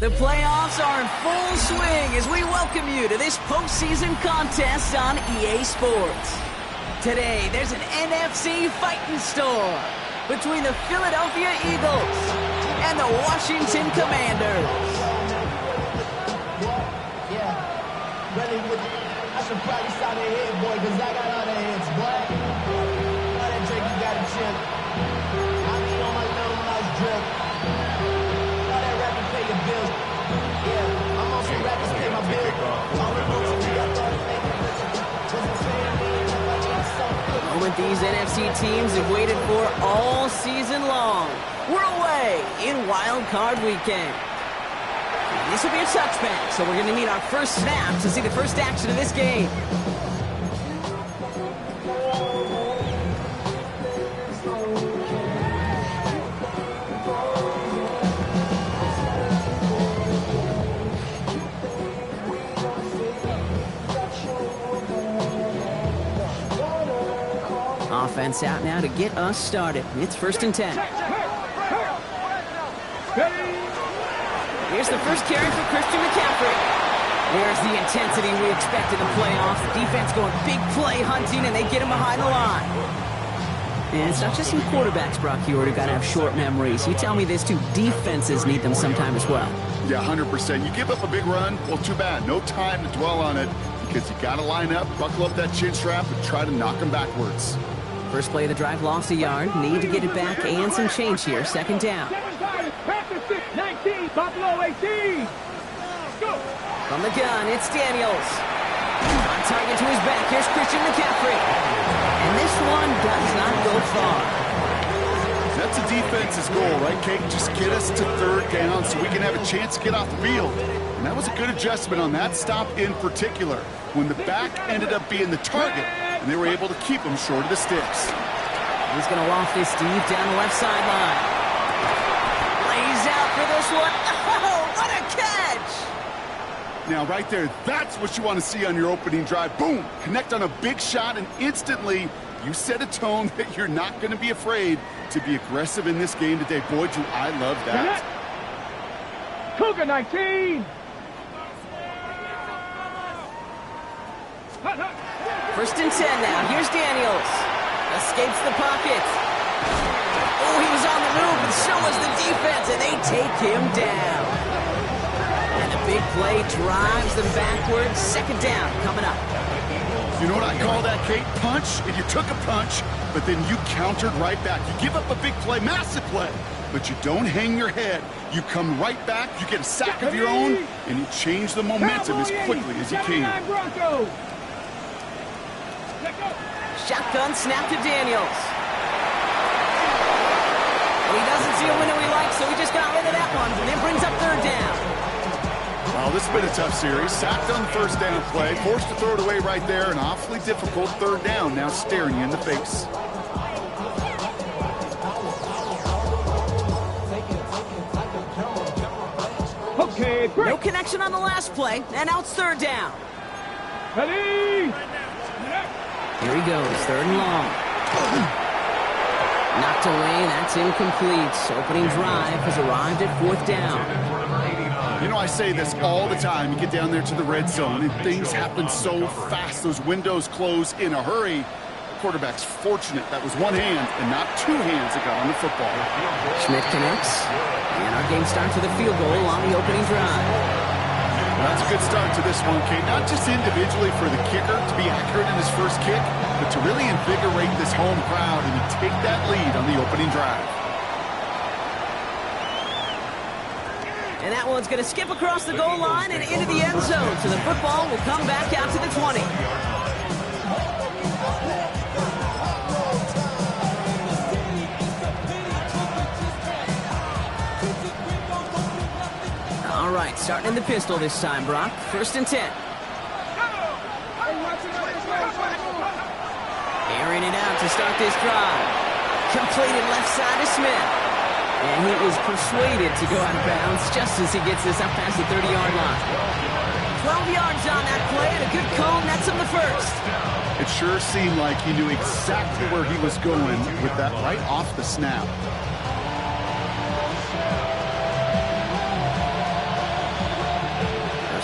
The playoffs are in full swing as we welcome you to this postseason contest on EA Sports. Today, there's an NFC fighting storm between the Philadelphia Eagles and the Washington Commanders. Yeah, ready with I should probably start a head, boy, because I got other heads, boy. All that drink, you got a chip. I mean, on my little mouse drip. All that rapping, pay your bills. Yeah, I'm on some rappers, pay my bills. All the books, I thought it made me rich. Wasn't paying me if I needed something. Moment these NFC teams have waited for all season long. We're away in Wild Card Weekend. This will be a touchback, so we're going to need our first snap to see the first action of this game. Offense out now to get us started. It's 1st and 10. Here's the first carry for Christian McCaffrey. There's the intensity we expect in the playoffs. Defense going big play hunting, and they get him behind the line. And it's not just in quarterbacks, Brock Huard, who got to have short memories. You tell me this too, defenses need them sometime as well. Yeah, 100%. You give up a big run, well, too bad. No time to dwell on it because you got to line up, buckle up that chin strap, and try to knock them backwards. First play of the drive, lost a yard. Need to get it back and some change here. 2nd down. Buffalo 18. Go. From the gun, it's Daniels. On target to his back. Here's Christian McCaffrey. And this one does not go far. That's a defense's goal, right, Kate? Just get us to 3rd down so we can have a chance to get off the field. And that was a good adjustment on that stop in particular, when the back ended up being the target, and they were able to keep him short of the sticks. He's going to loft this deep down the left sideline. Lays out for this one. Oh, what a catch! Now, right there, that's what you want to see on your opening drive. Boom! Connect on a big shot, and instantly you set a tone that you're not going to be afraid to be aggressive in this game today. Boy, do I love that. Cougar 19. 1st and 10 now. Here's Daniels. Escapes the pocket. Oh, he was on the move, but so was the defense, and they take him down. And a big play drives them backwards. 2nd down coming up. You know what I call that, Kate? Punch, and you took a punch, but then you countered right back. You give up a big play, massive play, but you don't hang your head. You come right back, you get a sack of your own, and you change the momentum as quickly as you can. Shotgun snap to Daniels. He doesn't see a window he likes, so he just got rid of that one, and then brings up 3rd down. Well, this has been a tough series. Sacked on the 1st down play, forced to throw it away right there, an awfully difficult 3rd down now staring you in the face. Okay, great. No connection on the last play, and now it's 3rd down. Ready? Here he goes, 3rd and long. Knocked away, that's incomplete. Opening drive has arrived at 4th down. You know, I say this all the time. You get down there to the red zone, and things happen so fast. Those windows close in a hurry. The quarterback's fortunate that was one hand and not 2 hands that got on the football. Schmidt connects, and our game starts with a field goal on the opening drive. Well, that's a good start to this one, Kate. Not just individually for the kicker to be accurate in his first kick, but to really invigorate this home crowd and to take that lead on the opening drive. And that one's going to skip across the goal line and into the end zone, so the football will come back out to the 20. All right, starting in the pistol this time, Brock. 1st and 10. Airing it out to start this drive. Completed left side to Smith. And he is persuaded to go out of bounds just as he gets this up past the 30-yard line. 12 yards on that play and a good cone. That's him the 1st. It sure seemed like he knew exactly where he was going with that right off the snap.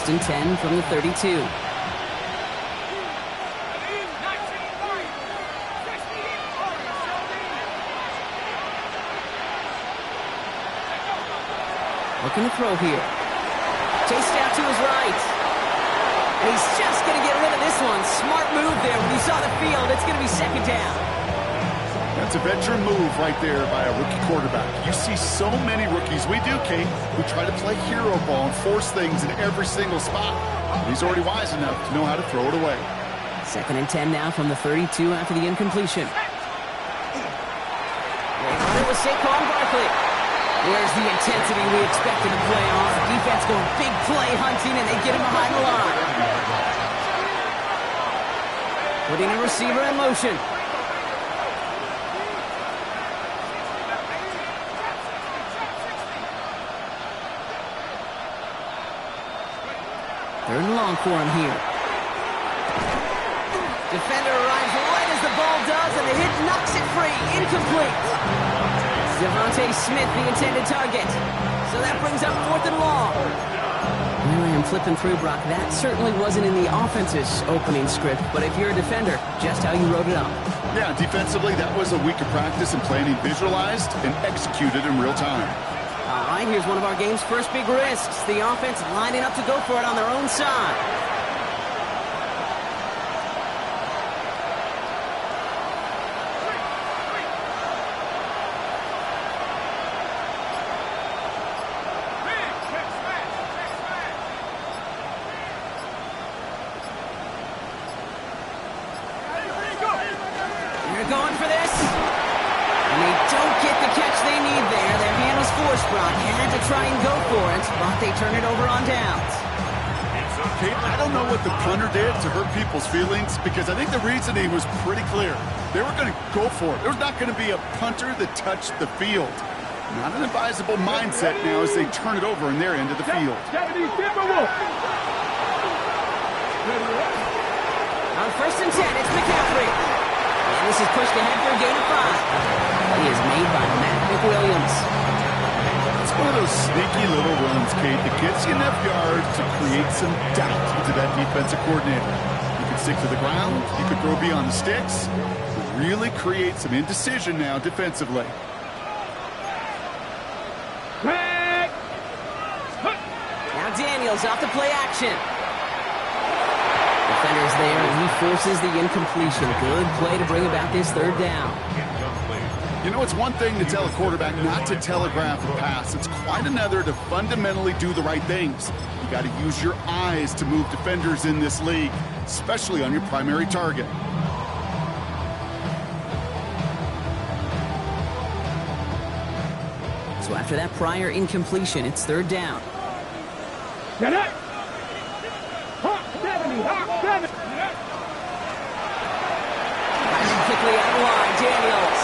First and 10 from the 32. Looking to throw here. Chased out to his right. And he's just going to get rid of this one. Smart move there. When he saw the field, it's going to be second down. That's a veteran move right there by a rookie quarterback. You see so many rookies, we do, Kate, who try to play hero ball and force things in every single spot. He's already wise enough to know how to throw it away. Second and 10 now from the 32 after the incompletion. It was Saquon Barkley. Where's the intensity we expect in the playoffs? Defense going big play hunting, and they get him behind the line. Putting a receiver in motion. Third and long for him here. Defender arrives right as the ball does, and the hit knocks it free. Incomplete. Devontae Smith, the intended target. So that brings up fourth and long. Really, I'm flipping through, Brock. That certainly wasn't in the offense's opening script, but if you're a defender, just how you wrote it up. Yeah, defensively, that was a week of practice and planning visualized and executed in real time. All right, here's one of our game's first big risks. The offense lining up to go for it on their own side. They're going for this. And they don't get the catch they need there. Their hand was forced, Brock. Had to try and go for it, but they turn it over on downs. Kate, I don't know what the punter did to hurt people's feelings because I think the reasoning was pretty clear. They were going to go for it. There's not going to be a punter that touched the field. Not an advisable mindset now as they turn it over in their end of the field. On first and 10, it's McCaffrey. And this is pushed ahead for a gain of 5. He is made by Matt McWilliams. It's one of those sneaky little runs, Kate, that gets you enough yards to create some doubt into that defensive coordinator. You could stick to the ground, you could throw beyond the sticks, really create some indecision now defensively. Now Daniels off the play action. Defender's there, and he forces the incompletion. Good play to bring about this third down. You know, it's one thing to tell a quarterback not to telegraph a pass. It's quite another to fundamentally do the right things. You got to use your eyes to move defenders in this league, especially on your primary target. So after that prior incompletion, it's third down. Get it! Hawk 70, Hawk 70! Rising quickly out of line, Daniels.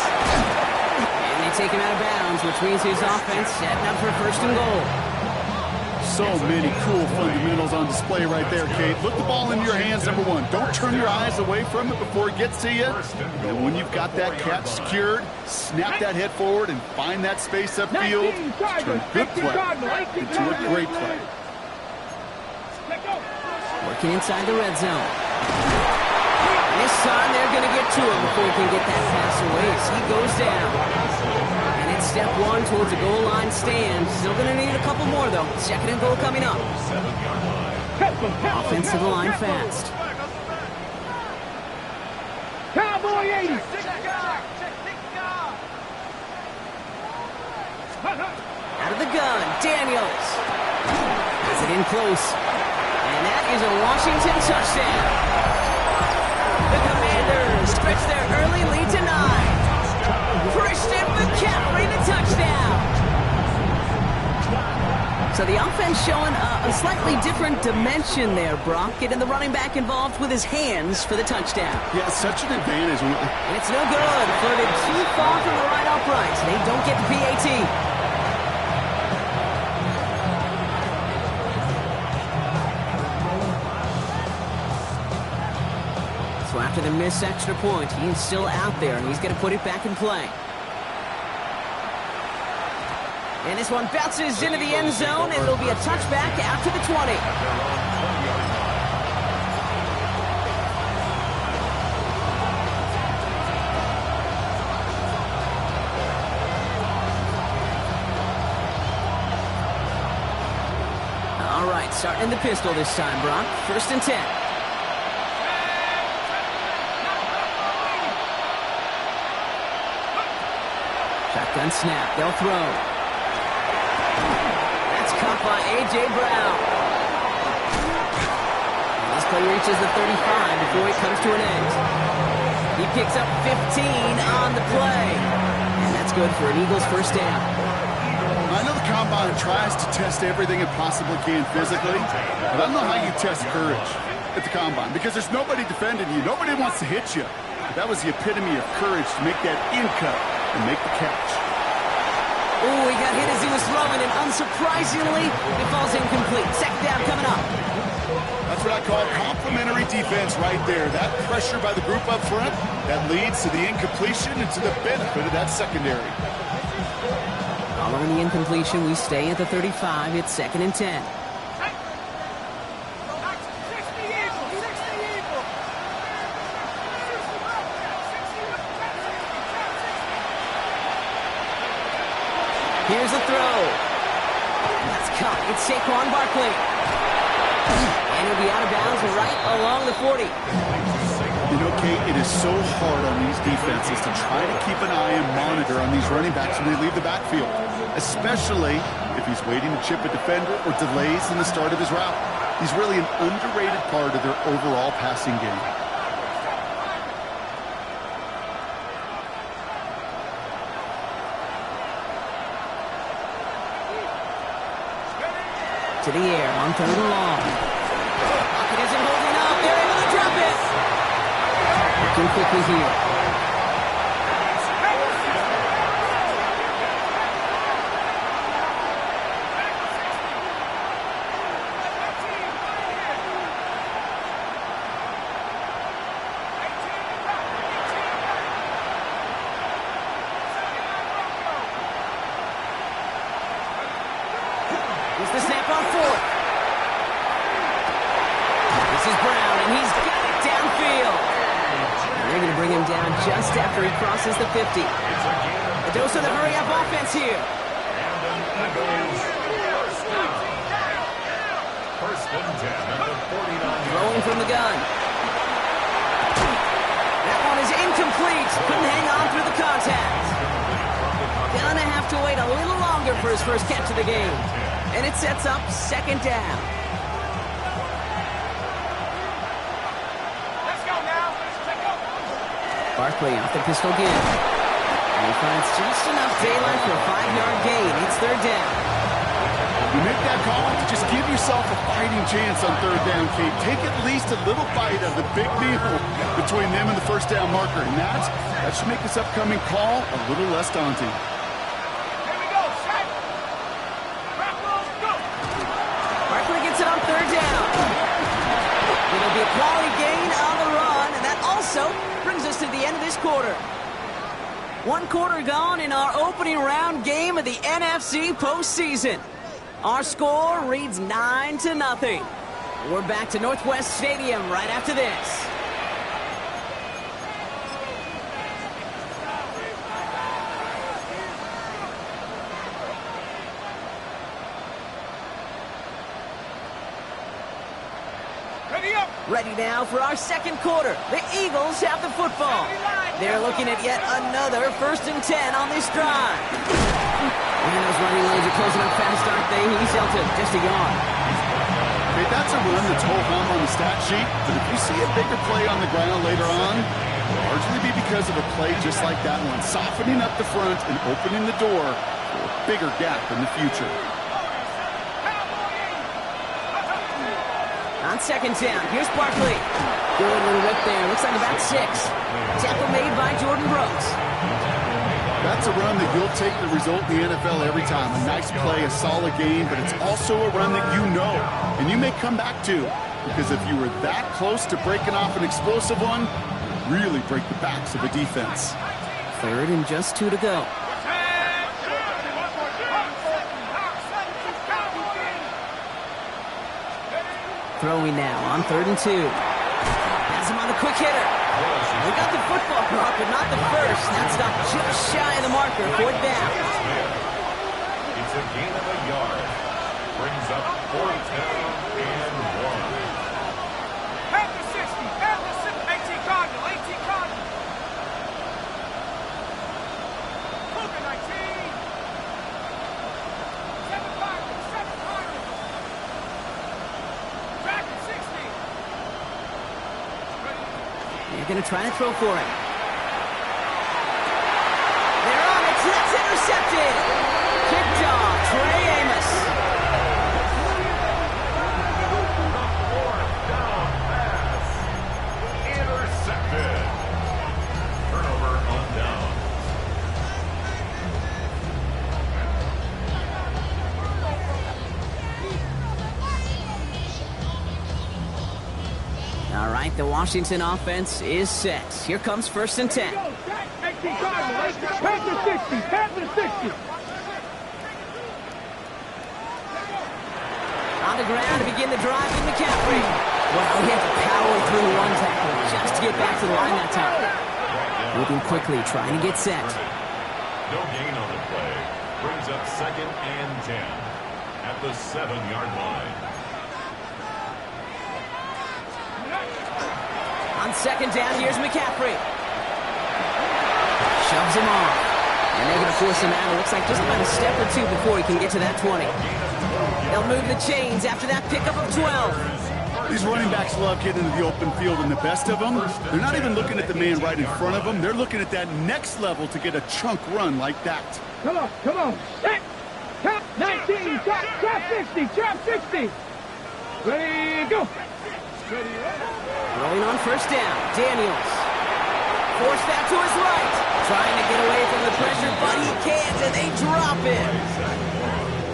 And they take him out of bounds, which means his offense setting up for first and goal. So many cool fundamentals on display right there, Kate. Look the ball into your hands, number one. Don't turn your eyes away from it before it gets to you. And when you've got that catch secured, snap that head forward and find that space upfield. Turn a good play into a great play. Working inside the red zone. And this time they're going to get to him before he can get that pass away as he goes down. And it's step one towards a goal line stand. Still going to need a couple more, though. Second and goal coming up. Offense to the line fast. Cowboy 80! Out of the gun, Daniels. Has it in close. And that is a Washington touchdown. The Commanders stretch their early lead to 9. Christian McCaffrey the touchdown. So the offense showing a slightly different dimension there, Brock. Getting the running back involved with his hands for the touchdown. Yeah, such an advantage. And it's no good. Floated too far from the right upright. They don't get the PAT. So after the missed extra point, he's still out there, and he's going to put it back in play. And this one bounces into the end zone, and it'll be a touchback out to the 20. All right, starting in the pistol this time, Brock. 1st and 10. Shotgun snap. They'll throw. That's caught by A.J. Brown. And this play reaches the 35 before it comes to an end. He picks up 15 on the play. And that's good for an Eagles 1st down. I know the Combine tries to test everything it possibly can physically, but I don't know how you test courage at the Combine, because there's nobody defending you. Nobody wants to hit you. But that was the epitome of courage to make that in cut and make the catch. Oh, he got hit as he was throwing, and unsurprisingly, it falls incomplete. 2nd down coming up. That's what I call complementary defense right there. That pressure by the group up front, that leads to the incompletion and to the benefit of that secondary. Following the incompletion, we stay at the 35. It's 2nd and 10. Here's a throw. That's caught. It's Saquon Barkley. And he'll be out of bounds right along the 40. You know, Kate, it is so hard on these defenses to try to keep an eye and monitor on these running backs when they leave the backfield, especially if he's waiting to chip a defender or delays in the start of his route. He's really an underrated part of their overall passing game. To the air on 3rd and long. Pocket isn't holding up. They're able to drop it. Looking quickly here. Here's the snap on 4th. This is Brown, and he's got it downfield. And they're going to bring him down just after he crosses the 50. A dose of the hurry-up offense here. Throwing from the gun. That one is incomplete. Couldn't hang on through the contact. Gonna have to wait a little longer for his first catch of the game. And it sets up 2nd down. Let's go now. Let's go. Barkley off the pistol again. And he finds just enough daylight for a 5-yard gain. It's 3rd down. You make that call to just give yourself a fighting chance on 3rd down, Kate. Take at least a little bite of the big meal between them and the 1st down marker. And that should make this upcoming call a little less daunting. Gets it on 3rd down. It'll be a quality gain on the run, and that also brings us to the end of this quarter. 1 quarter gone in our opening round game of the NFC postseason. Our score reads 9-0. We're back to Northwest Stadium right after this. Ready now for our 2nd quarter. The Eagles have the football. They're looking at yet another 1st and 10 on this drive. And those running lanes are closing up fast, aren't they? He's Elton, just a yard. Okay, that's a run that's ho-hum on the stat sheet, but if you see a bigger play on the ground later on, it'll largely be because of a play just like that one, softening up the front and opening the door for a bigger gap in the future. On 2nd down, here's Barkley. Good little rip there. Looks like about 6. Tackle made by Jordan Brooks. That's a run that you'll take the result in the NFL every time. A nice play, a solid game, but it's also a run that you know and you may come back to, because if you were that close to breaking off an explosive one, you really break the backs of a defense. 3rd and just 2 to go. Throwing now on 3rd and 2. Has him on the quick hitter. They got the football block, but not the first. That's not just shy of the marker. 4th down. It's a gain of a yard. Brings up 4th down and 1. At the 60, at the 60. 18 Cardinal, 18 Cardinal. Cougar 19. 7 Cardinal, 7 Cardinal. Back at 60. They're going to try to throw for it. They're on it. That's intercepted. Kicked off. Trey Amos. Fourth down pass. Intercepted. Turnover on down. All right, the Washington offense is set. Here comes 1st and 10. 18 Cardinal, at the 60, at the 60. On the ground to begin the drive with McCaffrey. Well, he had to power through one tackle just to get back to the line that time. Moving quickly, trying to get set. No gain on the play. Brings up 2nd and 10 at the 7-yard line. On 2nd down, here's McCaffrey. Shoves him off. And they're going to force him out. It looks like just about a step or two before he can get to that 20. They'll move the chains after that pickup of 12. These running backs love getting into the open field, and the best of them, they're not even looking at the man right in front of them. They're looking at that next level to get a chunk run like that. Come on, come on. Set. Top 19, top 60, top 60. Ready, go. Rolling on 1st down, Daniels. Forced that to his right. Trying to get away from the pressure, but he can't, and they drop him.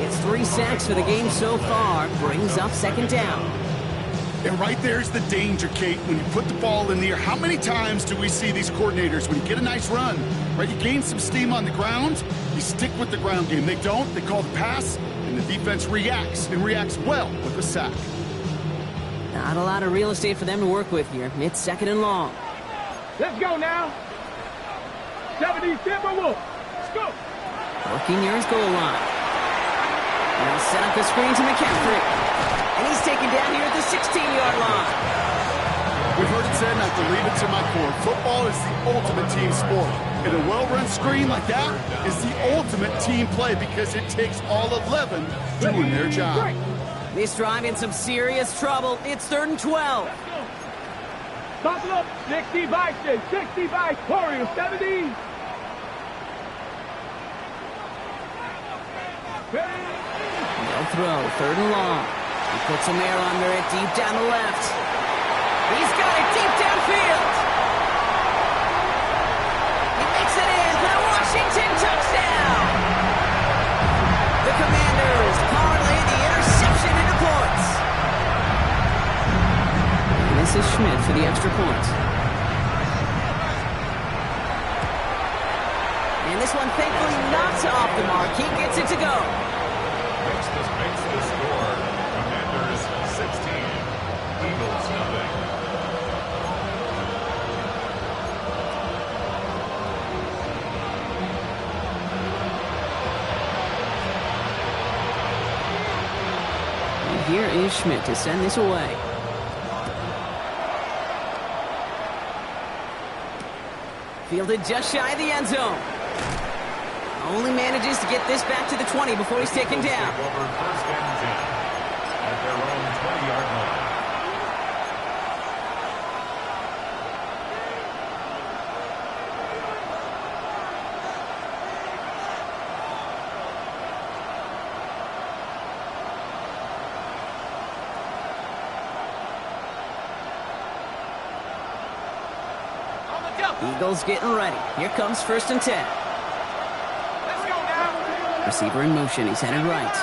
It's 3 sacks for the game so far. Brings up 2nd down. And right there's the danger, Kate. When you put the ball in the air, how many times do we see these coordinators, when you get a nice run, right, you gain some steam on the ground, you stick with the ground game. They don't, they call the pass, and the defense reacts, and reacts well with the sack. Not a lot of real estate for them to work with here. It's 2nd and long. Let's go now. 70 Timberwolves. Let's go. Working near his goal line. Now set up the screen to McCaffrey. And he's taken down here at the 16-yard line. We've heard it said, and I believe it to my core, football is the ultimate team sport. And a well-run screen like that is the ultimate team play because it takes all 11 doing their job. This drive in some serious trouble. It's 3rd and 12. Stop it up. 60 by 60 by Warriors, 70. They'll throw, 3rd and long. He puts some air under it, deep down the left. He's got it deep downfield. He makes it in for the Washington touchdown. The Commanders parlay the interception into points. And this is Schmidt for the extra point. And this one thankfully not off the mark. He gets it to go. Makes the score. Commanders 16. Eagles nothing. And here is Schmidt to send this away. Fielded just shy of the end zone. Only manages to get this back to the 20 before he's taken down. Over 1st and 10 at their own 20-yard line. Eagles getting ready. Here comes 1st and 10. Let's go now. Receiver in motion. He's headed right.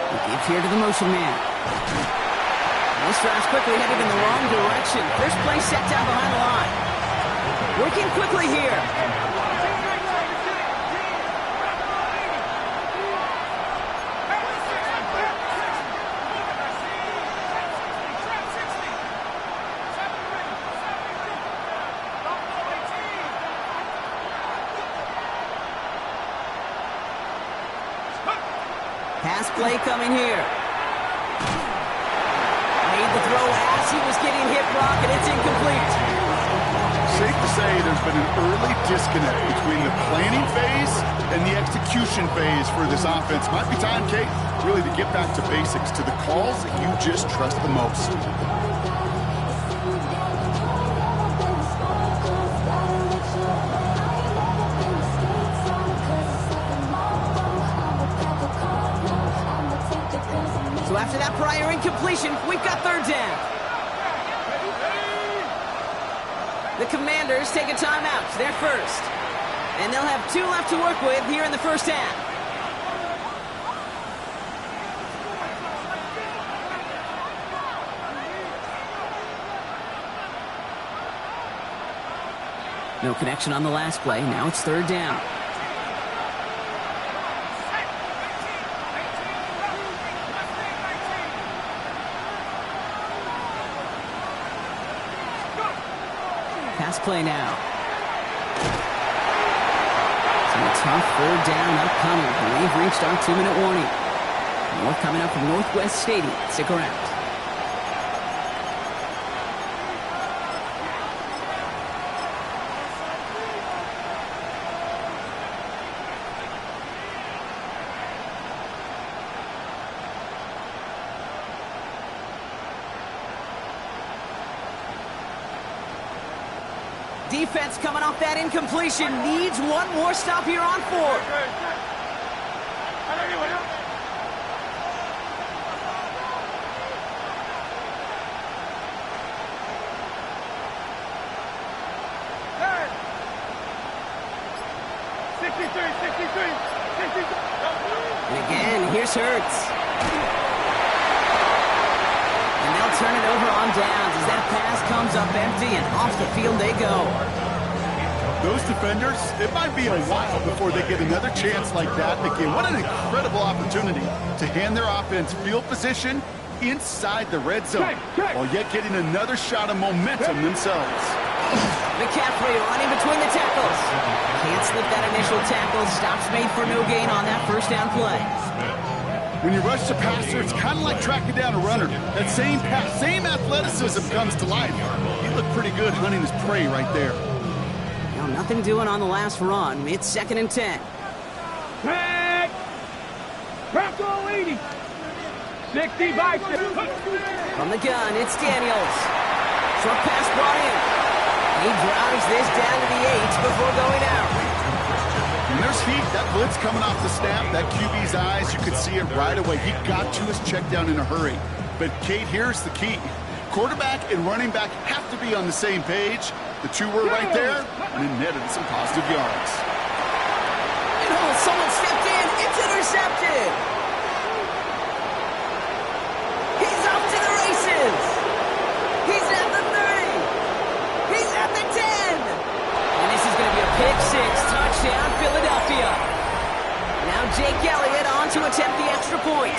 He gives here to the motion man. This drive's quickly headed in the wrong direction. First play set down behind the line. Working quickly here. Pass play coming here. Made the throw as he was getting hit, Brock, and it's incomplete. Safe to say there's been an early disconnect between the planning phase and the execution phase for this offense. Might be time, Kate, really to get back to basics, to the calls that you just trust the most. So after that prior incompletion, we've got third down. The Commanders take a timeout. They're first. And they'll have 2 left to work with here in the first half. No connection on the last play. Now it's third down. Pass play now. So a tough third down upcoming. We've reached our 2-minute warning. More coming up from Northwest Stadium. Stick around. Defense coming off that incompletion needs one more stop here on 4. And again, here's Hurts. And they'll turn it over on downs as that pass comes up empty and off the field they go. Those defenders, it might be a while before they get another chance like that again. What an incredible opportunity to hand their offense field position inside the red zone, while yet getting another shot of momentum themselves. McCaffrey running between the tackles. Can't slip that initial tackle. Stops made for no gain on that first down play. When you rush the passer, it's kind of like tracking down a runner. That same pass, same athleticism comes to life. He looked pretty good hunting his prey right there. Now, nothing doing on the last run. It's 2nd and 10. Back! Crack all 80! 60 by 6. From the gun, it's Daniels. Short pass brought in. He drives this down to the 8 before going out. And there's heat. That blitz coming off the snap, that QB's eyes, you could see it right away. He got to his check down in a hurry. But, Kate, here's the key. Quarterback and running back have to be on the same page. The two were right there, and it netted some positive yards. And someone stepped in. It's intercepted. He's off to the races. He's at the 30. He's at the 10. And this is going to be a pick 6. Touchdown, Philadelphia. Now Jake Elliott on to attempt the extra point.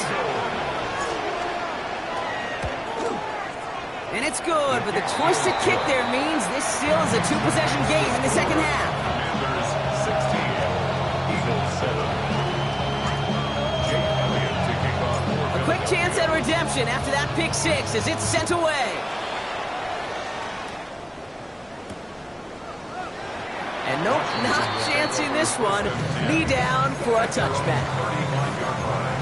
And it's good, but the choice to kick there means this still is a 2-possession game in the second half. Commanders 16, Eagles 7. Jake Elliott to kick off. A quick chance at redemption after that pick 6 as it's sent away. And nope, not chancing this one. Knee down for a touchback. 39-yard line.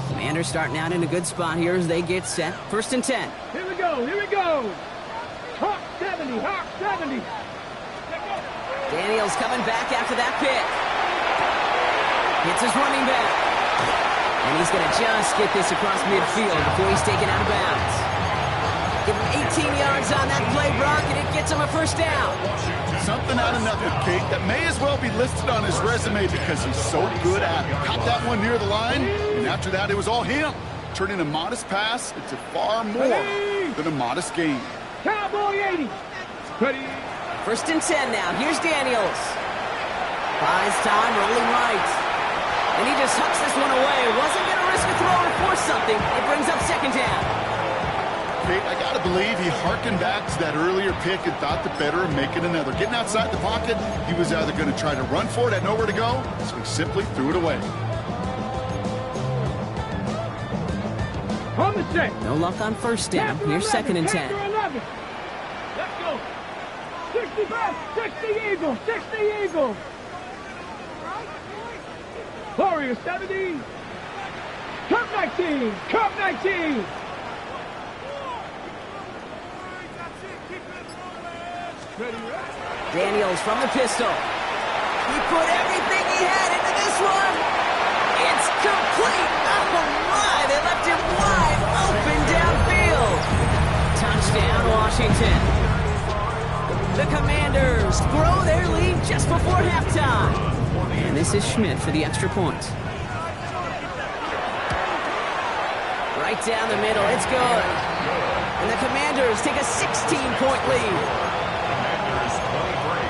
Commanders starting out in a good spot here as they get set. 1st and 10. Here we go, here we go. Hawk 70, Hawk 70. Daniels coming back after that pick. Hits his running back. And he's going to just get this across midfield before he's taken out of bounds. Give him 18 yards on that play, Brock, and it gets him a first down. Something out of nothing, Kate, that may as well be listed on his resume because he's so good at it. Caught that one near the line, and after that, it was all him. Turning a modest pass into far more than a modest gain. Cowboy 80. Ready. 1st and 10 now. Here's Daniels. Buys time, rolling right. And he just hucks this one away. Wasn't going to risk a throw or force something. It brings up second down. Kate, I got to believe he harkened back to that earlier pick and thought the better of making another. Getting outside the pocket, he was either going to try to run for it, had nowhere to go, so he simply threw it away. On the set. No luck on first down. Here's second and 10. Let's go. 65, 60 Eagles, 60 Eagles. Warriors 70. Cup 19, Cup 19. Daniels from the pistol. He put everything he had into this one. It's complete. Oh, my. They left him wide open downfield. Touchdown, Washington. The Commanders grow their lead just before halftime. And this is Schmidt for the extra point. Right down the middle. It's good. And the Commanders take a 16-point lead. Commanders 23,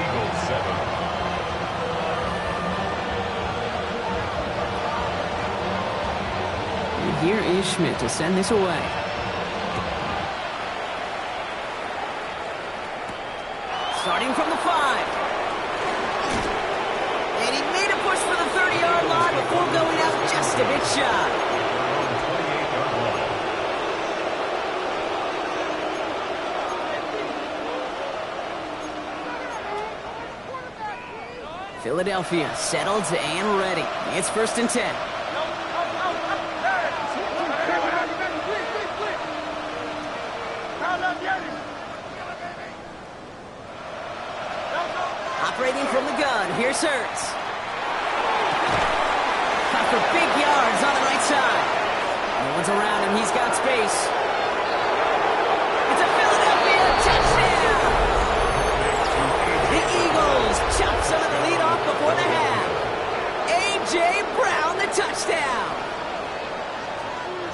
Eagles 7. And here is Schmidt to send this away. Starting from the 5. And he made a push for the 30-yard line before going out just a bit shy. Philadelphia settled and ready. It's first and 10. Operating from the gun, here's Hurts. Caught for big yards on the right side. No one's around him, he's got space. It's a Philadelphia touchdown! The Eagles chop some of the lead off before the half. A.J. Brown, the touchdown!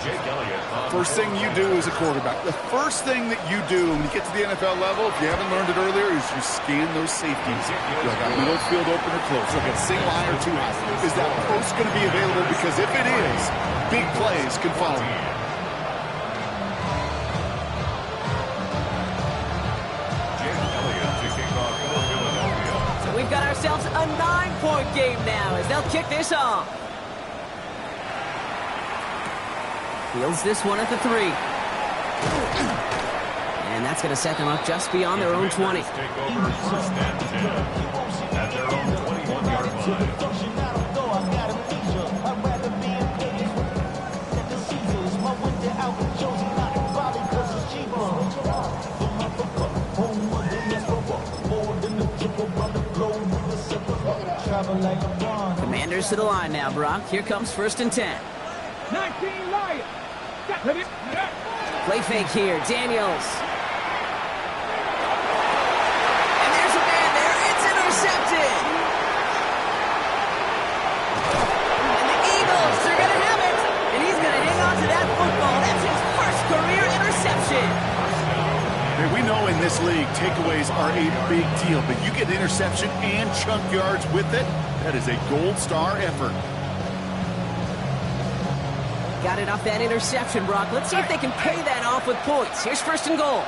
Jake Elliott. First thing you do as a quarterback, the first thing that you do when you get to the NFL level, if you haven't learned it earlier, is you scan those safeties. You'll got middle field open or close. You'll get single eye or two eye. Is that post going to be available? Because if it is, big plays can follow. Jake Elliott to kick off for Philadelphia. So we've got ourselves a 9-point game now as they'll kick this off. Fields this one at the 3. And that's going to set them up just beyond their own 20. Take over first and 10 at their own 21-yard line. Commanders to the line now, Brock. Here comes first and 10. 19 Lions. Play fake here, Daniels. And there's a man there. It's intercepted. And the Eagles are going to have it. And he's going to hang on to that football. That's his first career interception. Hey, we know in this league, takeaways are a big deal, but you get interception and chunk yards with it, that is a gold star effort. Got it off that interception, Brock. Let's see if they can pay that off with points. Here's first and goal.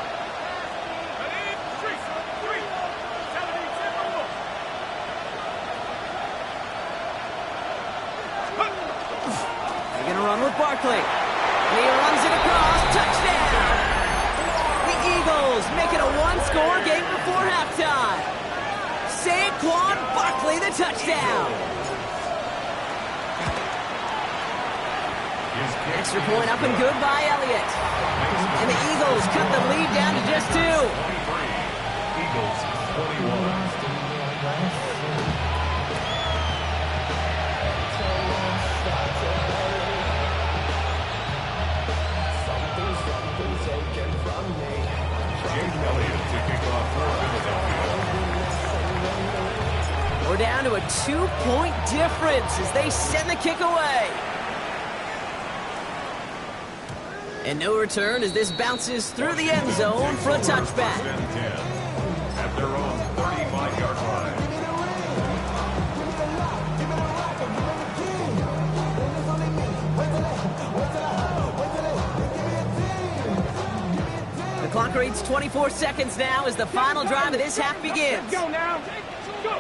They're going to run with Barkley. And he runs it across. Touchdown! The Eagles make it a one-score game before halftime. Saquon Barkley, the touchdown. Extra point up and good by Elliott. And the Eagles cut the lead down to just 2. Eagles 21. Jake Elliott to kick off for Philadelphia. We're down to a 2-point difference as they send the kick away. And no return as this bounces through the end zone for a touchback. First and 10 at their own 35-yard line. points, 24 seconds now as the final drive of this half begins. Go now. Go.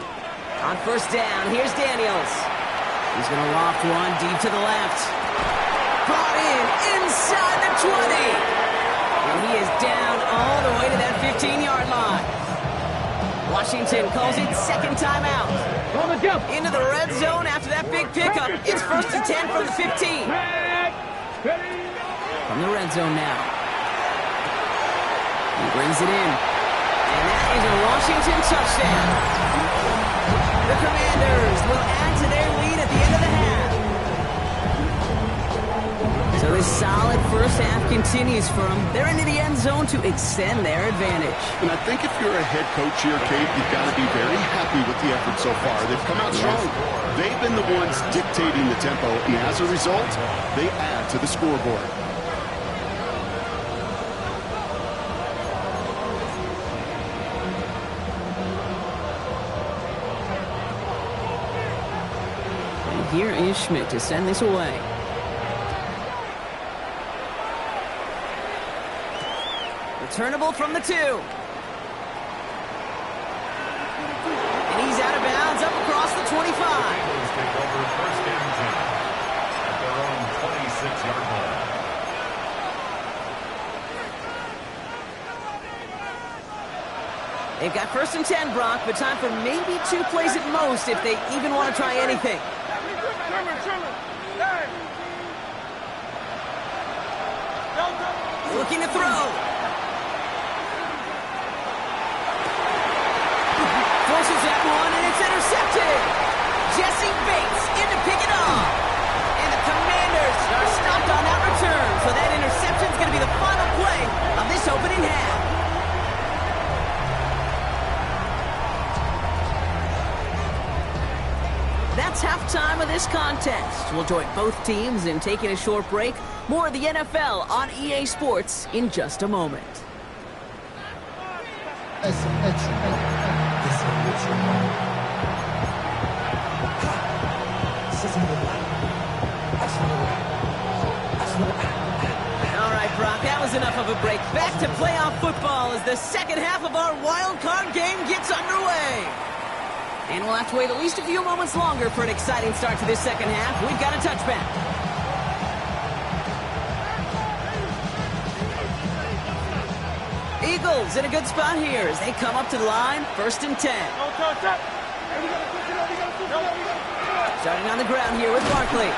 On first down, here's Daniels. He's going to loft one deep to the left. Brought in inside the 20. And he is down all the way to that 15-yard line. Washington calls it second timeout. On the jump. Into the red zone after that big pickup. It's first and 10 from the 15. From the red zone now. He brings it in. And that is a Washington touchdown. The Commanders will add to their lead at the end of the half. So this solid first half continues for them. They're into the end zone to extend their advantage. And I think if you're a head coach here, Kate, you've got to be very happy with the effort so far. They've come out strong. They've been the ones dictating the tempo, and as a result, they add to the scoreboard. And here is Schmidt to send this away. Returnable from the 2. And he's out of bounds up across the 25. Eagles take over first and 10 at their own 26-yard line. They've got first and 10, Brock, but time for maybe 2 plays at most if they even want to try anything. Looking to throw. Forces that one, and it's intercepted. Jesse Bates in to pick it off. And the Commanders are stopped on that return. So that interception's going to be the final play of this opening half. That's halftime of this contest. We'll join both teams in taking a short break. More of the NFL on EA Sports in just a moment. All right, Brock, that was enough of a break. Back to playoff football as the second half of our wild card game gets underway. And we'll have to wait at least a few moments longer for an exciting start to this second half. We've got a touchback. Eagles in a good spot here as they come up to the line, first and 10. Starting on the ground here with Barkley.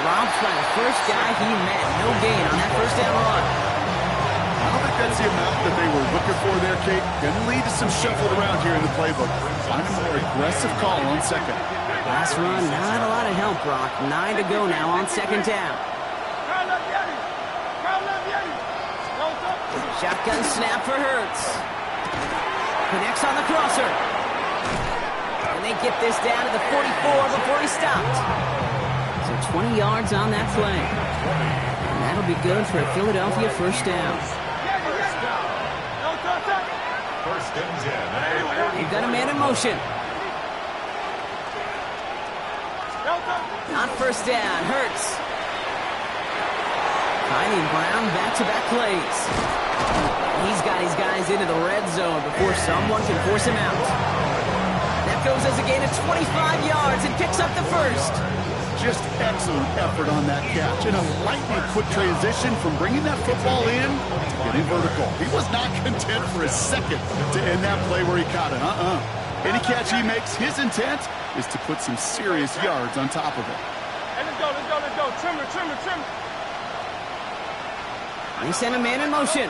Drops by the first guy he met. No gain on that first down run. I don't think that's the amount that they were looking for there, Kate. Going to lead to some shuffling around here in the playbook. Find a more aggressive call on second. Last run, not a lot of help, Brock. 9 to go now on second down. Shotgun snap for Hurts. Connects on the crosser. And they get this down to the 44 before he stopped. So 20 yards on that play. And that'll be good for a Philadelphia first down. First and 10. They've got a man in motion. On first down, Hurts. Finding Brown back-to-back plays. He's got his guys into the red zone before someone can force him out. That goes as a gain of 25 yards and picks up the first. Just excellent effort on that catch. And a lightning quick transition from bringing that football in to getting vertical. He was not content for a second to end that play where he caught it. Any catch he makes, his intent is to put some serious yards on top of it. Hey, let's go. Trimmer. They send a man in motion.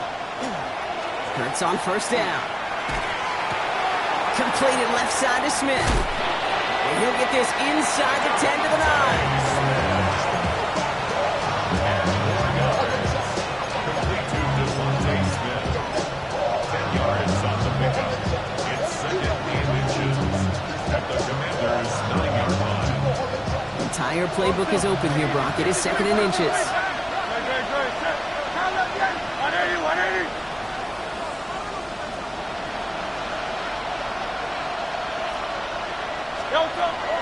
Hurts on first down. Completed left side to Smith. And he'll get this inside the 10 to the 9. Complete to Devontae Smith. 10 yards on the pickup. It's second and inches at the Commanders' 9-yard line. The entire playbook is open here, Brock. It is second and inches.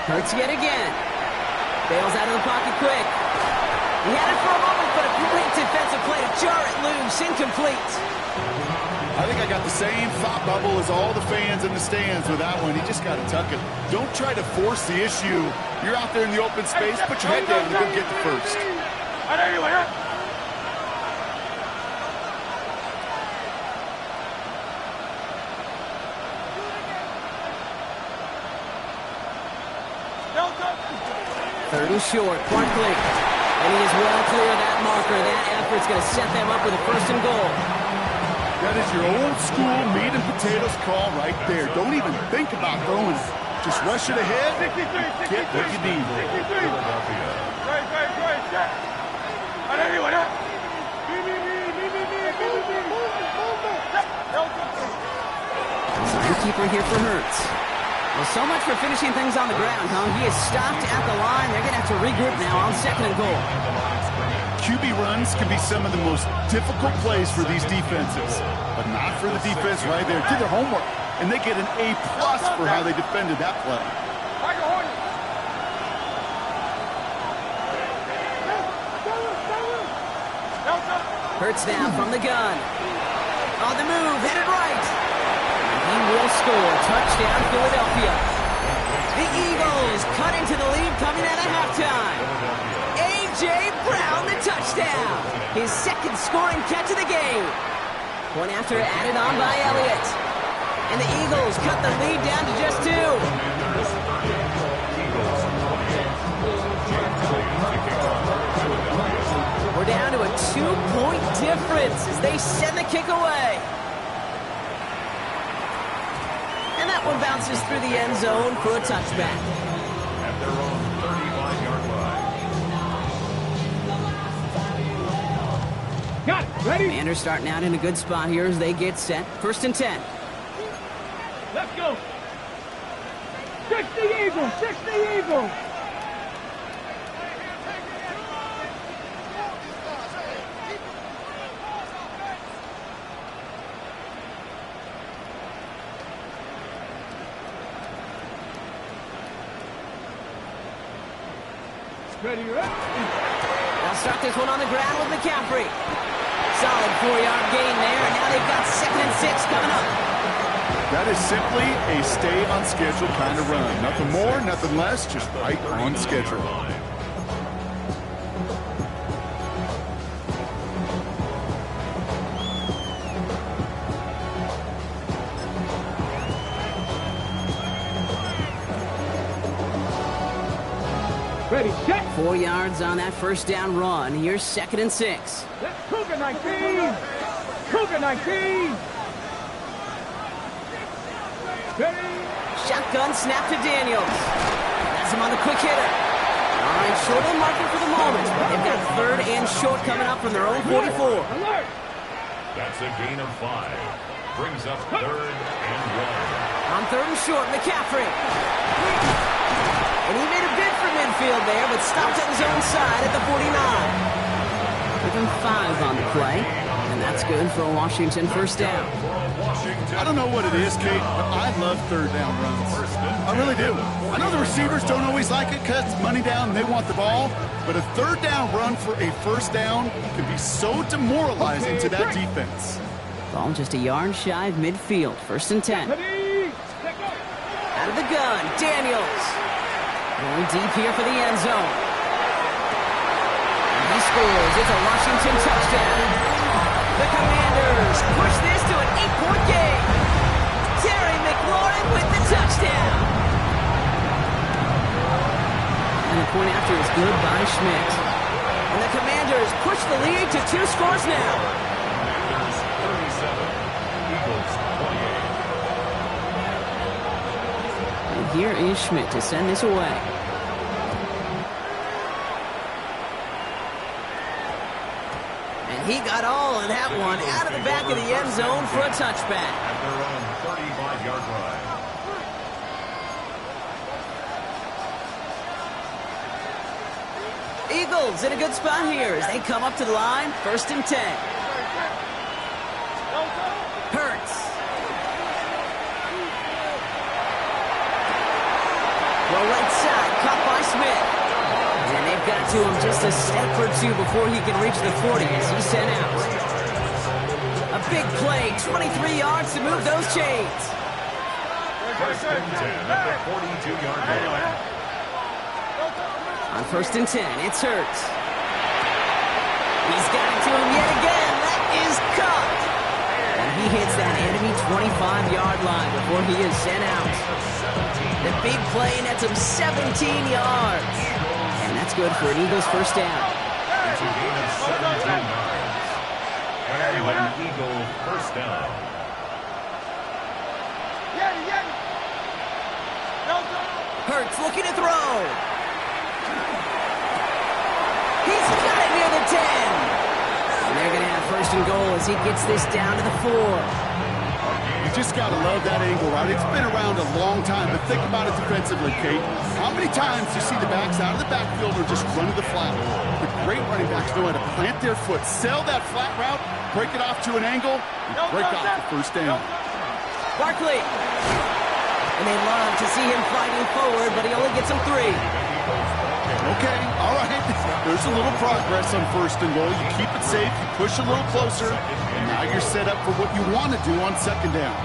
Hurts yet again. Bails out of the pocket quick. He had it for a moment, but a great defensive play to jar it loose. Incomplete. I think I got the same thought bubble as all the fans in the stands with that one. You just got to tuck it. Don't try to force the issue. You're out there in the open space. Put your head down and go get the first. Third and short, Barkley. And he is well clear of that marker. That effort's going to set them up with a first and goal. That is your old school meat and potatoes call right there. Don't even think about throwing it. Just rush it ahead. Get what you need. Keeper here for Hurts. Well, so much for finishing things on the ground, huh? He is stopped at the line. They're going to have to regroup now on second and goal. QB runs can be some of the most difficult plays for these defenses, but not for the defense right there. Did their homework, and they get an A+ for how they defended that play. Hurts now from the gun. On the move, headed right. He will score. Touchdown, Philadelphia. The Eagles cut into the lead coming out of halftime. A.J. Brown, the touchdown. His second scoring catch of the game. Point after added on by Elliott. And the Eagles cut the lead down to just 2. We're down to a 2-point difference as they send the kick away. And that one bounces through the end zone for a touchback. At their own 35-yard line. Got it. Ready? Commanders starting out in a good spot here as they get set. First and 10. Let's go. 60 Eagles. 60 Eagles. Ready, ready. They'll start this one on the ground with McCaffrey. Solid 4-yard gain there, and now they've got second and 6 coming up. That is simply a stay on schedule kind of run. Nothing more, nothing less, just right on schedule. Ready, set. 4 yards on that first down run. Here's second and 6. Let's Cougar 19. Cougar 19. Ready. Shotgun snap to Daniels. That's him on the quick hitter. All right, short on marking for the moment. They've got third and short coming up from their own 44. Alert. That's a gain of 5. Brings up third and 1. On third and short, McCaffrey. And he made a bid for midfield there, but stopped at his own side at the 49. Give him 5 on the play, and that's good for a Washington first down. I don't know what it is, Kate, but I love third down runs. I really do. I know the receivers don't always like it because it's money down and they want the ball, but a third down run for a first down can be so demoralizing to that defense. Ball just a yard shy of midfield. First and 10. Ready. Out of the gun, Daniels. Going deep here for the end zone. And he scores. It's a Washington touchdown. The Commanders push this to an 8-point game. Terry McLaurin with the touchdown. And the point after is good by Schmidt. And the Commanders push the lead to 2 scores now. Commanders 37, Eagles 28. And here is Schmidt to send this away. And he got all of that one out of the back of the end zone for a touchback. At their own 35-yard line. Eagles in a good spot here as they come up to the line. First and 10. Hurts. Well, right side, caught by Smith. And they've got to him just a step or 2 before he can reach the 40 as he's sent out. A big play. 23 yards to move those chains. First and 10 at the 42-yard line. On first and 10, it's Hurts. He's got it to him yet again. That is caught. And he hits that enemy 25-yard line before he is sent out. The big play nets him 17 yards. And that's good for an Eagles first down. It's a gain of 17 yards. And an Eagle first down. Hurts looking to throw. He's got it near the 10. And they're going to have first and goal as he gets this down to the 4. You just got to love that angle, right? It's been around a long time, but think about it defensively, Kate. How many times do you see the backs out of the backfield or just run to the flat? The great running backs know how to plant their foot, sell that flat route, break it off to an angle, and break off the first down. Barkley. And they love to see him fighting forward, but he only gets him 3. Okay, all right. There's a little progress on first and goal. You keep it safe, you push a little closer, and now you're set up for what you want to do on second down.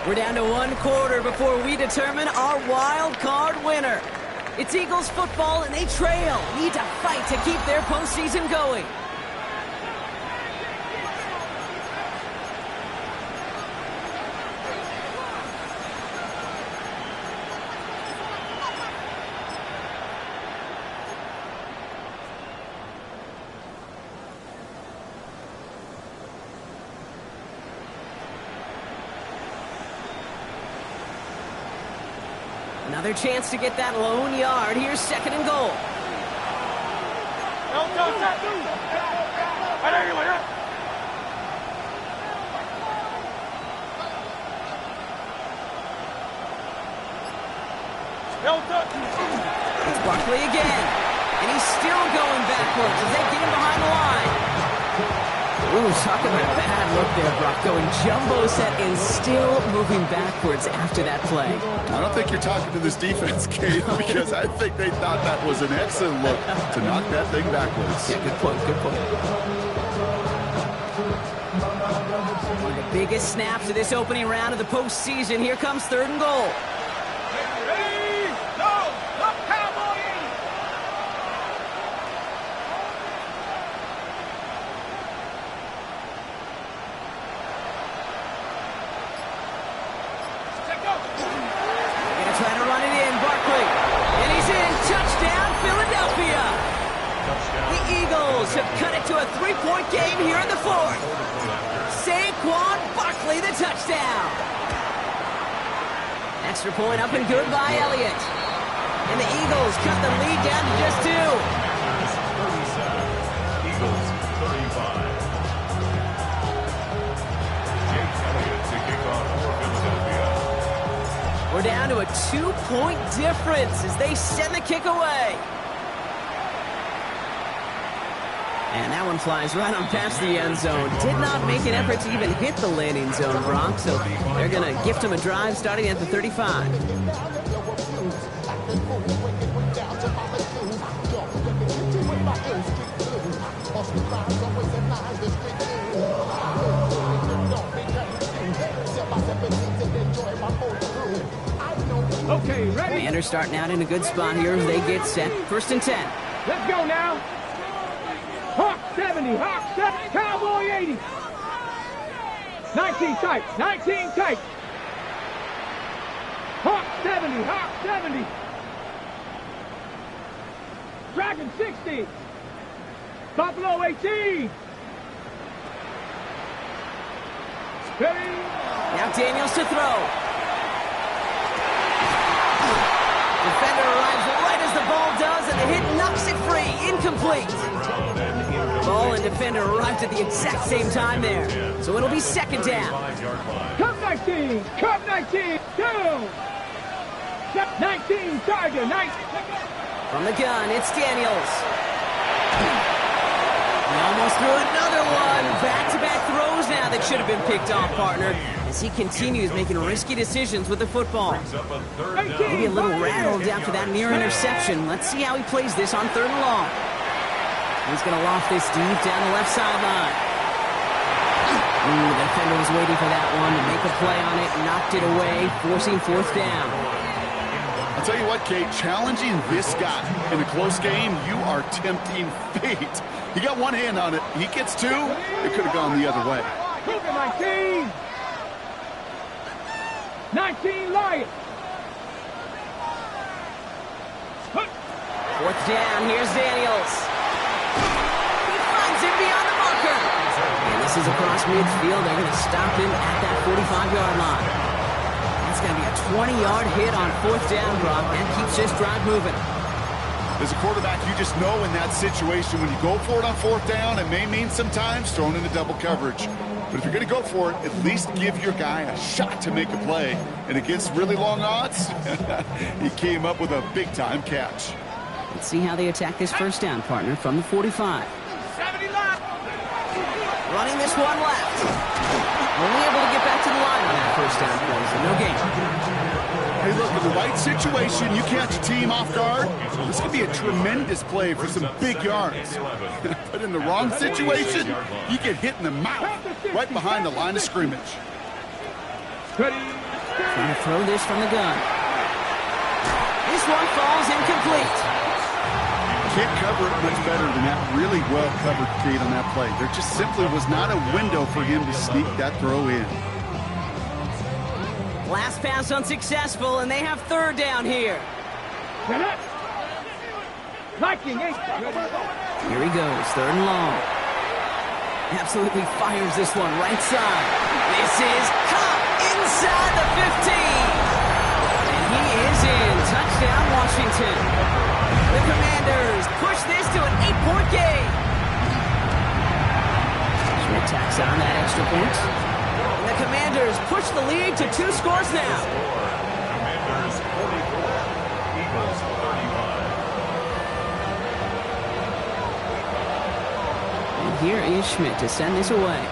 We're down to 1 quarter before we determine our wild card winner. It's Eagles football, and they trail. Need to fight to keep their postseason going. Another chance to get that lone yard. Here's second and goal. It's Barkley again. And he's still going backwards as they get him behind the line. Ooh, talk about a bad look there, Brock. Going jumbo set and still moving backwards after that play. I don't think you're talking to this defense, Kate, because I think they thought that was an excellent look to knock that thing backwards. Yeah, good point, good point. One of the biggest snaps of this opening round of the postseason. Here comes third and goal. Have cut it to a 3-point game here in the fourth. Saquon Barkley, the touchdown. Extra point up and good by Elliott. And the Eagles cut the lead down to just 2. Eagles 35. Jake Elliott to kick off for Philadelphia. We're down to a 2-point difference as they send the kick away. And that one flies right on past the end zone. Did not make an effort to even hit the landing zone, Brock. So they're going to gift him a drive starting at the 35. Okay, ready? Commanders starting out in a good spot here as they get set. First and 10. Let's go now. Hawk 70, Hawk 70, Cowboy 80. 19 tight, 19 tight. Hawk 70, Hawk 70. Dragon 60. Buffalo 18. Ready? Now Daniels to throw. Defender arrives right as the ball does, and the hit knocks it free. Incomplete. Ball and defender arrived at the exact same time there. So it'll be second down. Cup 19, Cup 19, down. 19, Tiger, 19. From the gun, it's Daniels. almost threw another one. Back-to-back throws now that should have been picked off, partner, as he continues making risky decisions with the football. Maybe a little rattled after that near interception. Let's see how he plays this on 3rd and long. He's going to loft this deep down the left sideline. Ooh, the defender was waiting for that one to make a play on it, knocked it away, forcing 4th down. I'll tell you what, Kate, challenging this guy in a close game, you are tempting fate. He got one hand on it. He gets 2, it could have gone the other way. 19! 19 Lions! 4th down, here's Daniels. He finds him beyond the marker. And this is across midfield. They're going to stop him at that 45-yard line. That's going to be a 20-yard hit on 4th down, Brock. That keeps this drive moving. As a quarterback, you just know in that situation, when you go for it on 4th down, it may mean sometimes throwing into double coverage. But if you're going to go for it, at least give your guy a shot to make a play. And against really long odds, he came up with a big-time catch. Let's see how they attack this 1st down, partner, from the 45. 70 left! Running this one left. Only able to get back to the line on that 1st down play, so no gain. Hey, look, in the right situation, you catch a team off guard, this could be a tremendous play for some big yards. But in the wrong situation, you get hit in the mouth right behind the line of scrimmage. Ready? Trying to throw this from the gun. This one falls incomplete. Can't cover it much better than that. Really well covered, Kate, on that play. There just simply was not a window for him to sneak that throw in. Last pass unsuccessful, and they have 3rd down here. Liking 8. Here he goes, 3rd and long. Absolutely fires this one right side. This is caught inside the 15. And he is in. Touchdown, Washington. The Commanders push this to an 8-point game. Schmidt tacks on that extra point. And the Commanders push the lead to 2 scores now. Commanders 44, Eagles 35. And here is Schmidt to send this away.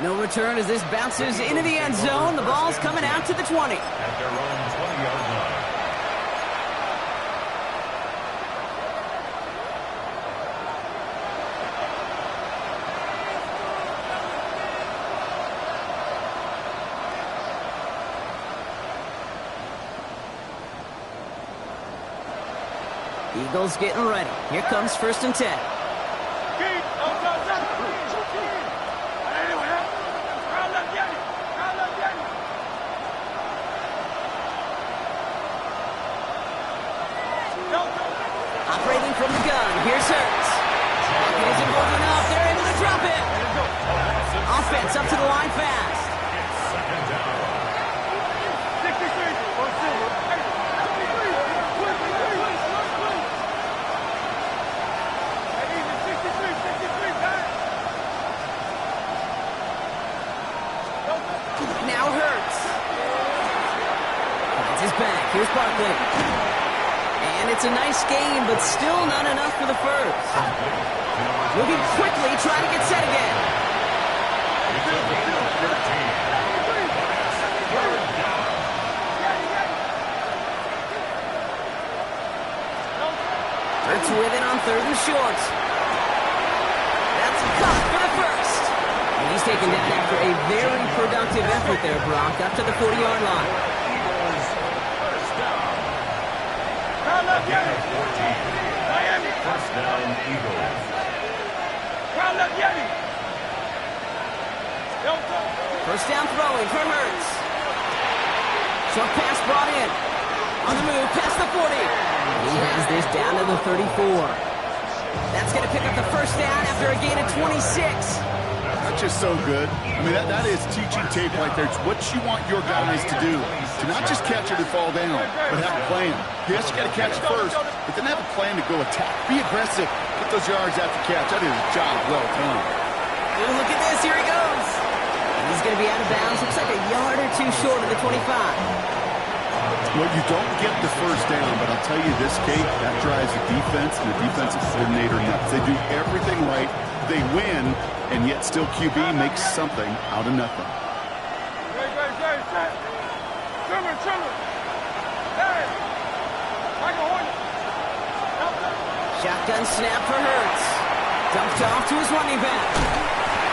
No return as this bounces into the end zone. The ball's coming out to the 20. At their own 20-yard line. Eagles getting ready. Here comes 1st and 10. Operating from the gun. Here's Hurts. It isn't holding up. They're able to drop it. Offense up to the line fast. Now Hurts. That's his back. Here's Barkley. And it's a nice game, but still not enough for the first. Moving quickly, trying to get set again. Hurts with it on 3rd and short. That's caught for the first. And he's taken down after a very productive effort there, Brock, up to the 40-yard line. First down, Eagles. First down throwing for Hurts. Short pass brought in. On the move, past the 40. He has this down to the 34. That's going to pick up the first down after a gain of 26. That's just so good. I mean, that is teaching tape right there. It's what you want your guys to do. To not just catch it and fall down, but have a plan. Yes, you got to catch it first, but then have a plan to go attack. Be aggressive. Get those yards after catch. That is a job well done. Ooh, look at this. Here he goes. And he's going to be out of bounds. Looks like a yard or two short of the 25. Well, you don't get the first down, but I'll tell you this, Kate, that drives the defense and the defensive coordinator nuts. They do everything right, they win, and yet still QB makes something out of nothing. Shotgun snap for Hurts. Dumped off to his running back.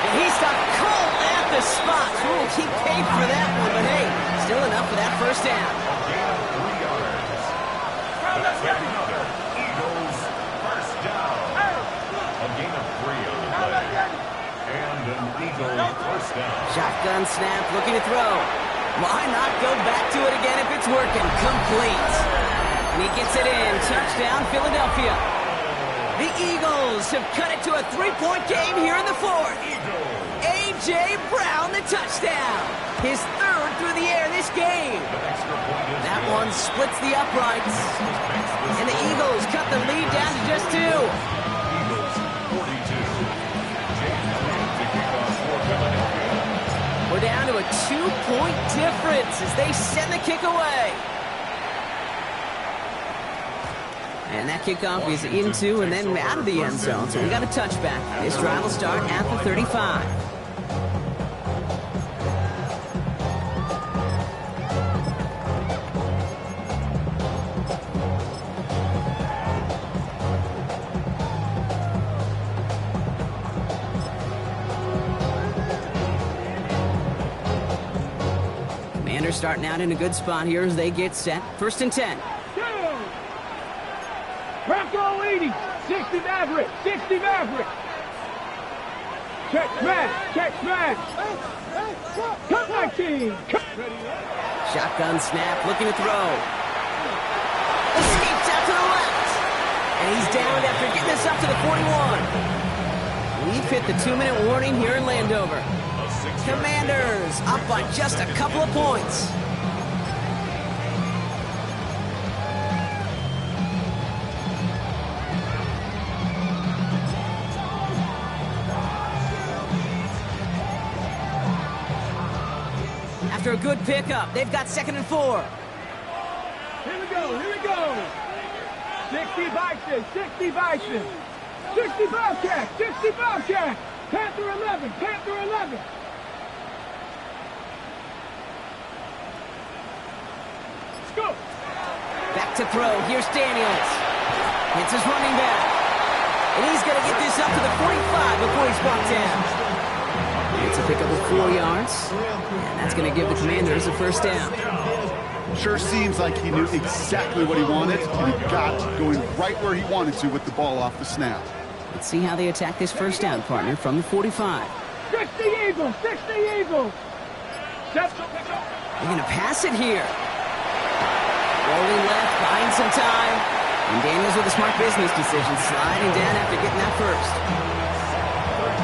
And he stopped cold at the spot. Ooh, he paid for that one, but hey, still enough for that first down. Gain of 3 yards. That's another Eagles first down. A gain of 3 on the play. And an Eagles first down. Shotgun snap, looking to throw. Why not go back to it again if it's working? Complete. And he gets it in. Touchdown, Philadelphia. The Eagles have cut it to a 3-point game here in the fourth. A.J. Brown, the touchdown. His third through the air this game. That one splits the uprights. And the Eagles cut the lead down to just 2. Eagles 42. James Green to kick off for Philadelphia. We're down to a 2-point difference as they send the kick away. And that kickoff is into and then out of the end zone. So we got a touchback. This drive will start at the 35. Commanders starting out in a good spot here as they get set. 1st and 10. Bronco 80, 60 Maverick, 60 Maverick. Check smash. Cut 19. Shotgun snap, looking to throw. Escapes out to the left. And he's down after getting this up to the 41. We've hit the 2-minute warning here in Landover. Commanders up by just a couple of points. After a good pickup, they've got 2nd and 4. Here we go. 60 Bison, 60 Bison. 60 Bobcat. Panther 11. Let's go. Back to throw. Here's Daniels. It's his running back. And he's going to get this up to the 45 before he's brought down. It's a pickup of 4 yards. And that's going to give the Commanders a first down. Sure seems like he knew exactly what he wanted, and he got going right where he wanted to with the ball off the snap. Let's see how they attack this first down, partner, from the 45. 60 Eagles. They're going to pass it here. Rolling left, buying some time. And Daniels with a smart business decision, sliding down after getting that first.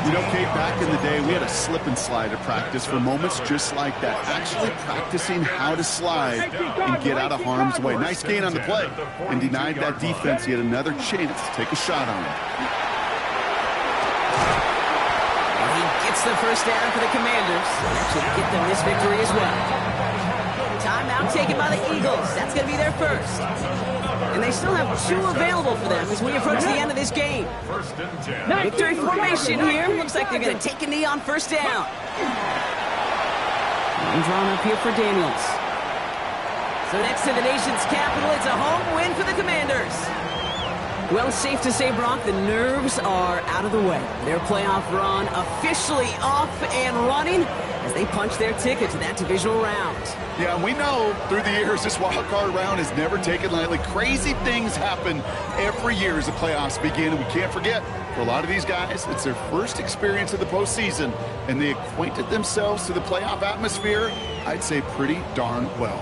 You know, Kate, back in the day, we had a slip and slide at practice for moments just like that. Actually practicing how to slide and get out of harm's way. Nice gain on the play and denied that defense yet another chance to take a shot on him. And he gets the first down for the Commanders. And that should get them this victory as well. Timeout taken by the Eagles. That's going to be their first. And they still have 2 available for them as we approach the end of this game. Victory formation here. Looks like they're going to take a knee on first down. One drawn up here for Daniels. So next to the nation's capital, it's a home win for the Commanders. Well, safe to say, Brock, the nerves are out of the way. Their playoff run officially off and running as they punch their ticket to that divisional round. Yeah, and we know through the years this wild card round is never taken lightly. Crazy things happen every year as the playoffs begin, and we can't forget, for a lot of these guys, it's their first experience of the postseason, and they acquainted themselves to the playoff atmosphere, I'd say pretty darn well.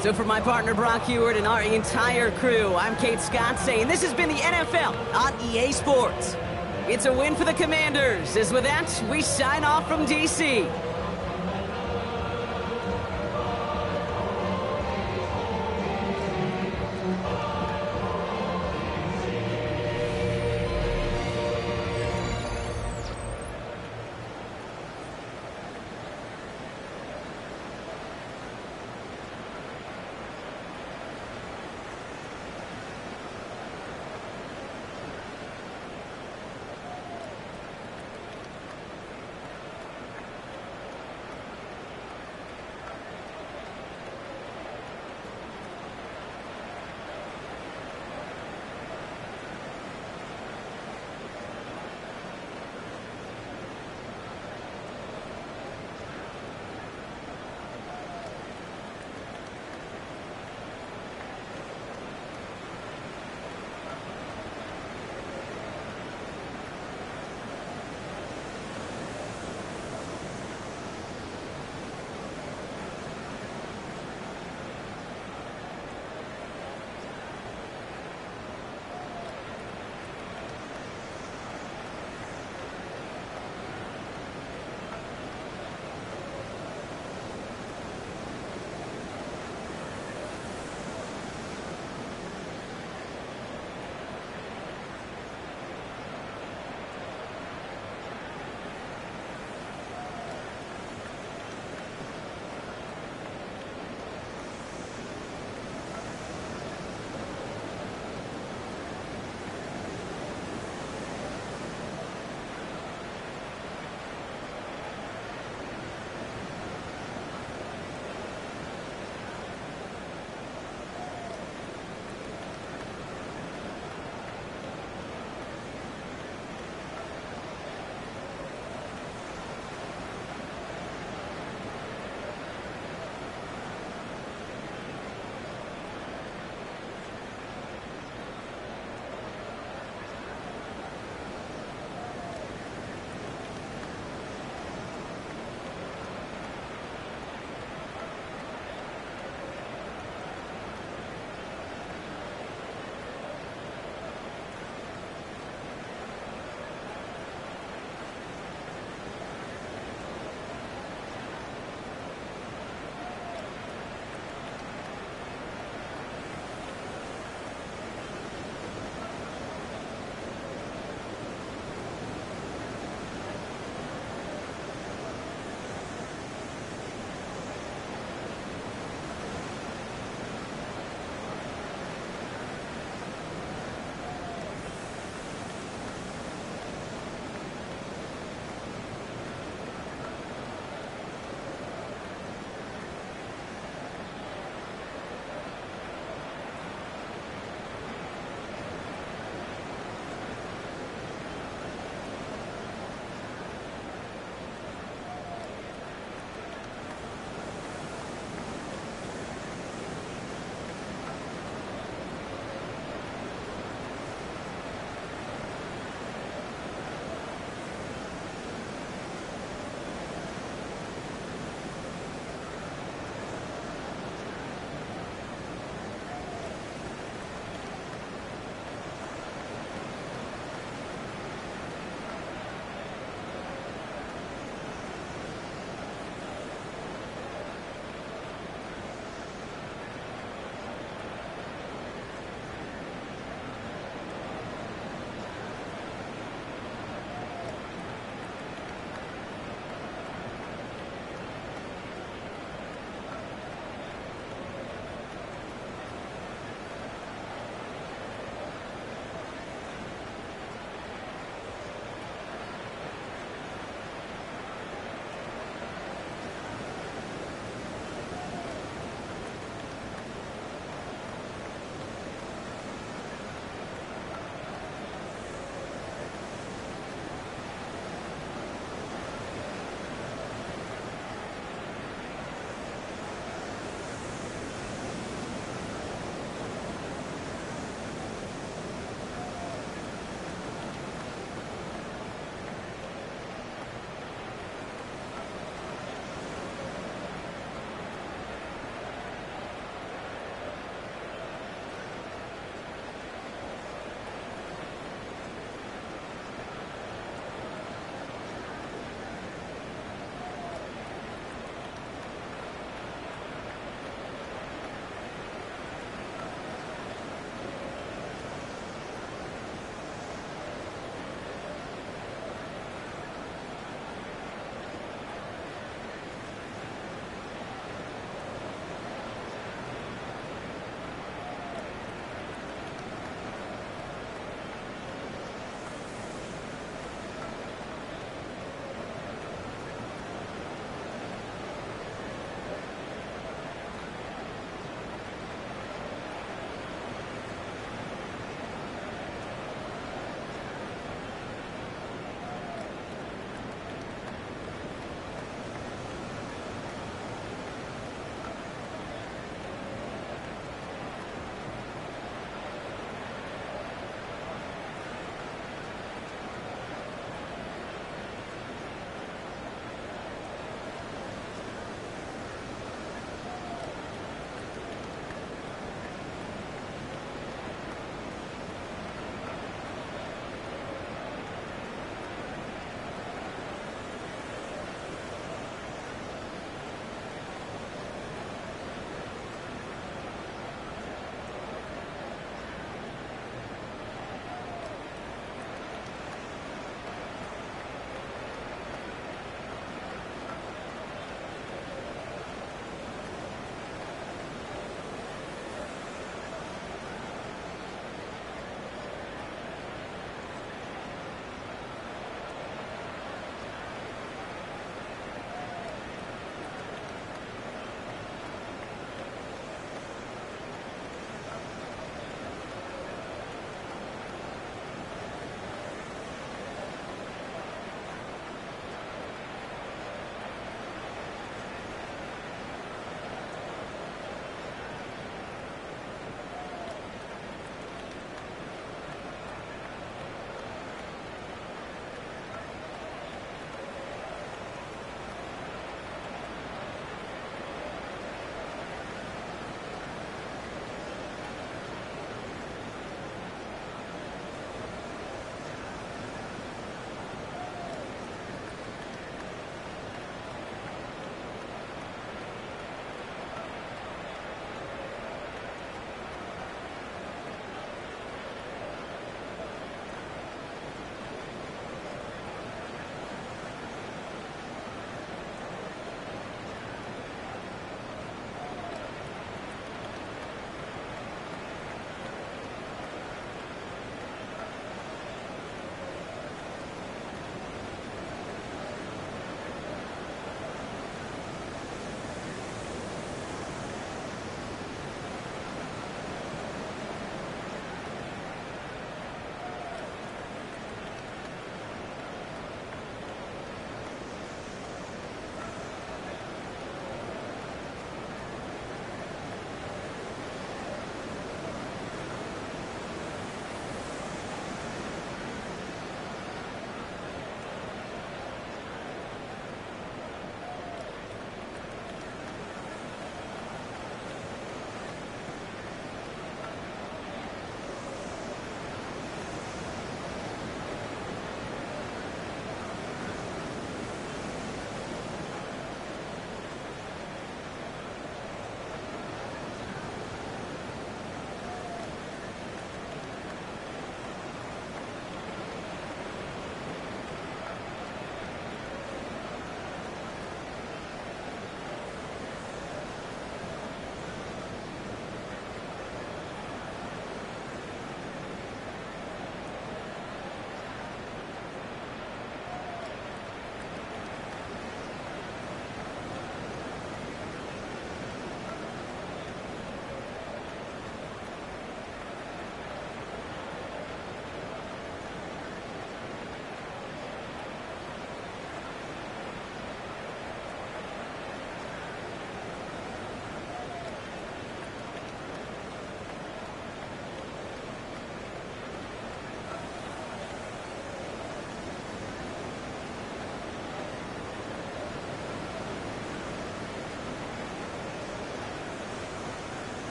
So for my partner Brock Heward and our entire crew, I'm Kate Scott saying this has been the NFL on EA Sports. It's a win for the Commanders, as with that, we sign off from D.C.